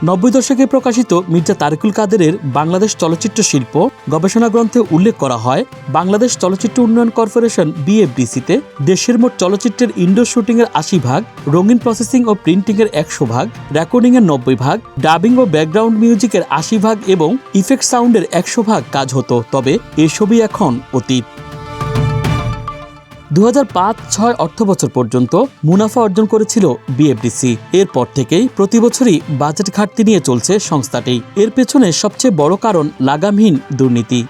90 দশকে প্রকাশিত মির্জা তারিকুল কাদেরের বাংলাদেশ চলচ্চিত্র শিল্প গবেষণা গ্রন্থে উল্লেখ করা হয়, বাংলাদেশ চলচ্চিত্র উন্নয়ন কর্পোরেশন BFDC-তে দেশের মোট চলচ্চিত্রের ইনডোর শুটিংয়ের 80%, রঙিন প্রসেসিং ও প্রিন্টিংয়ের 100%, রেকর্ডিংয়ের 90%, ডাবিং ও ব্যাকগ্রাউন্ড মিউজিকের 80% এবং ইফেক্ট সাউন্ডের 100% কাজ হতো। তবে এসবই এখন অতীত। 2005-06 অর্থবছর পর্যন্ত মুনাফা অর্জন করেছিল BFDC। এরপর থেকেই প্রতি বছরই বাজেট ঘাটতি নিয়ে চলছে সংস্থাটি। এর পেছনে সবচেয়ে বড় কারণ লাগামহীন দুর্নীতি।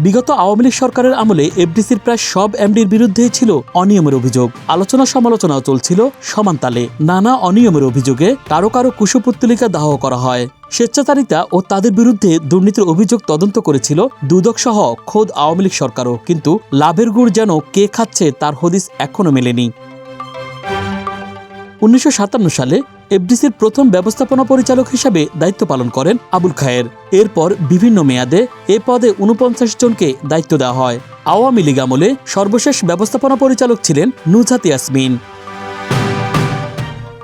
বিগত আওয়ামী লীগ সরকারের আমলে এফডিসির প্রায় সব এমডির বিরুদ্ধেই ছিল অনিয়মের অভিযোগ। আলোচনা সমালোচনাও চলছিল সমানতালে। নানা অনিয়মের অভিযোগে কারো কারো কুশপুত্তলিকা দাহ করা হয়। স্বেচ্ছাচারিতা ও তাদের বিরুদ্ধে দুর্নীতির অভিযোগ তদন্ত করেছিল দুদক সহ খোদ আওয়ামী লীগ সরকারও। কিন্তু লাভের গুড় যেন কে খাচ্ছে তার হদিস এখনো মেলেনি। 1957 সালে এফডিসির প্রথম ব্যবস্থাপনা পরিচালক হিসাবে দায়িত্ব পালন করেন আবুল খায়ের। এরপর বিভিন্ন মেয়াদে এ পদে 49 জনকে দায়িত্ব দেওয়া হয়। আওয়ামী লীগ আমলে সর্বশেষ ব্যবস্থাপনা পরিচালক ছিলেন নুজহাত ইয়াসমিন।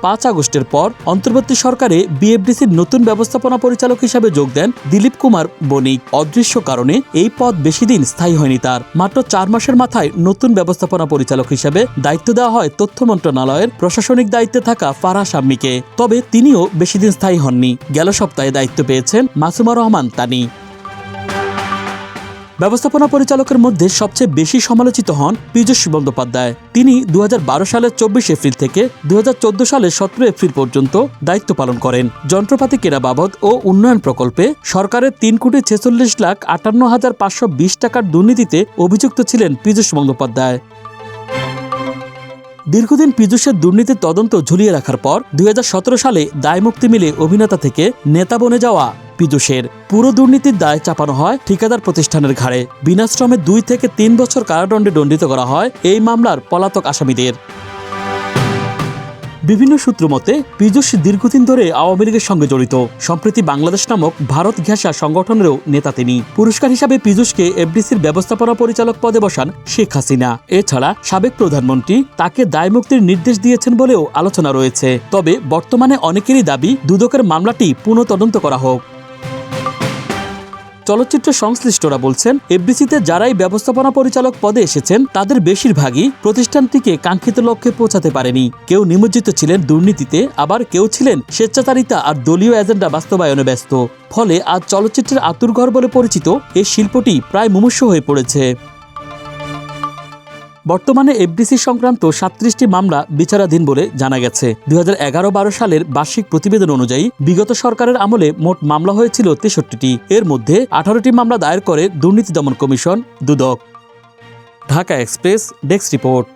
5 আগস্টের পর অন্তর্বর্তী সরকারে BFDCর নতুন ব্যবস্থাপনা পরিচালক হিসাবে যোগ দেন দিলীপ কুমার বণিক। অদৃশ্য কারণে এই পদ বেশি দিন স্থায়ী হয়নি তার। মাত্র 4 মাসের মাথায় নতুন ব্যবস্থাপনা পরিচালক হিসাবে দায়িত্ব দেওয়া হয় তথ্য মন্ত্রণালয়ের প্রশাসনিক দায়িত্বে থাকা ফারাহ শাম্মীকে। তবে তিনিও বেশি দিন স্থায়ী হননি। গেল সপ্তাহে দায়িত্ব পেয়েছেন মাসুমা রহমান তানি। ব্যবস্থাপনা পরিচালকের মধ্যে সবচেয়ে বেশি সমালোচিত হন পীযূষ বন্দ্যোপাধ্যায়। তিনি 2012 সালের 24 এপ্রিল থেকে 2014 সালের 17 এপ্রিল পর্যন্ত দায়িত্ব পালন করেন। যন্ত্রপাতি কেনা বাবদ ও উন্নয়ন প্রকল্পে সরকারের 3,46,58,520 টাকার দুর্নীতিতে অভিযুক্ত ছিলেন পীযূষ বন্দ্যোপাধ্যায়। দীর্ঘদিন পীযূষের দুর্নীতির তদন্ত ঝুলিয়ে রাখার পর 2017 সালে দায়মুক্তি মিলে অভিনেতা থেকে নেতা বনে যাওয়া পীযূষের পুরো দুর্নীতির দায় চাপানো হয় ঠিকাদার প্রতিষ্ঠানের ঘাড়ে। বিনাশ্রমে 2 থেকে 3 বছর কারাদণ্ডে দণ্ডিত করা হয় এই মামলার পলাতক আসামিদের। বিভিন্ন সূত্র মতে পীযূষ দীর্ঘদিন ধরে আওয়ামী লীগের সঙ্গে জড়িত। সম্প্রতি বাংলাদেশ নামক ভারত ঘেঁষা সংগঠনেরও নেতা তিনি। পুরস্কার হিসাবে পীযূষকে এফডিসির ব্যবস্থাপনা পরিচালক পদে বসান শেখ হাসিনা। এছাড়া সাবেক প্রধানমন্ত্রী তাকে দায়মুক্তির নির্দেশ দিয়েছেন বলেও আলোচনা রয়েছে। তবে বর্তমানে অনেকেরই দাবি দুদকের মামলাটি পুনঃতদন্ত করা হোক। চলচ্চিত্র সংশ্লিষ্টরা বলছেন, এফডিসিতে যারাই ব্যবস্থাপনা পরিচালক পদে এসেছেন তাদের বেশিরভাগই প্রতিষ্ঠানটিকে কাঙ্ক্ষিত লক্ষ্যে পৌঁছাতে পারেনি। কেউ নিমজ্জিত ছিলেন দুর্নীতিতে, আবার কেউ ছিলেন স্বেচ্ছাচারিতা আর দলীয় এজেন্ডা বাস্তবায়নে ব্যস্ত। ফলে আজ চলচ্চিত্রের আতুরঘর বলে পরিচিত এই শিল্পটি প্রায় মুমূর্ষু হয়ে পড়েছে। বর্তমানে এফডিসি সংক্রান্ত 37টি মামলা বিচারাধীন বলে জানা গেছে। 2011-12 সালের বার্ষিক প্রতিবেদন অনুযায়ী বিগত সরকারের আমলে মোট মামলা হয়েছিল 63টি। এর মধ্যে 18টি মামলা দায়ের করে দুর্নীতি দমন commission, Dudok. Dhaka express desk report.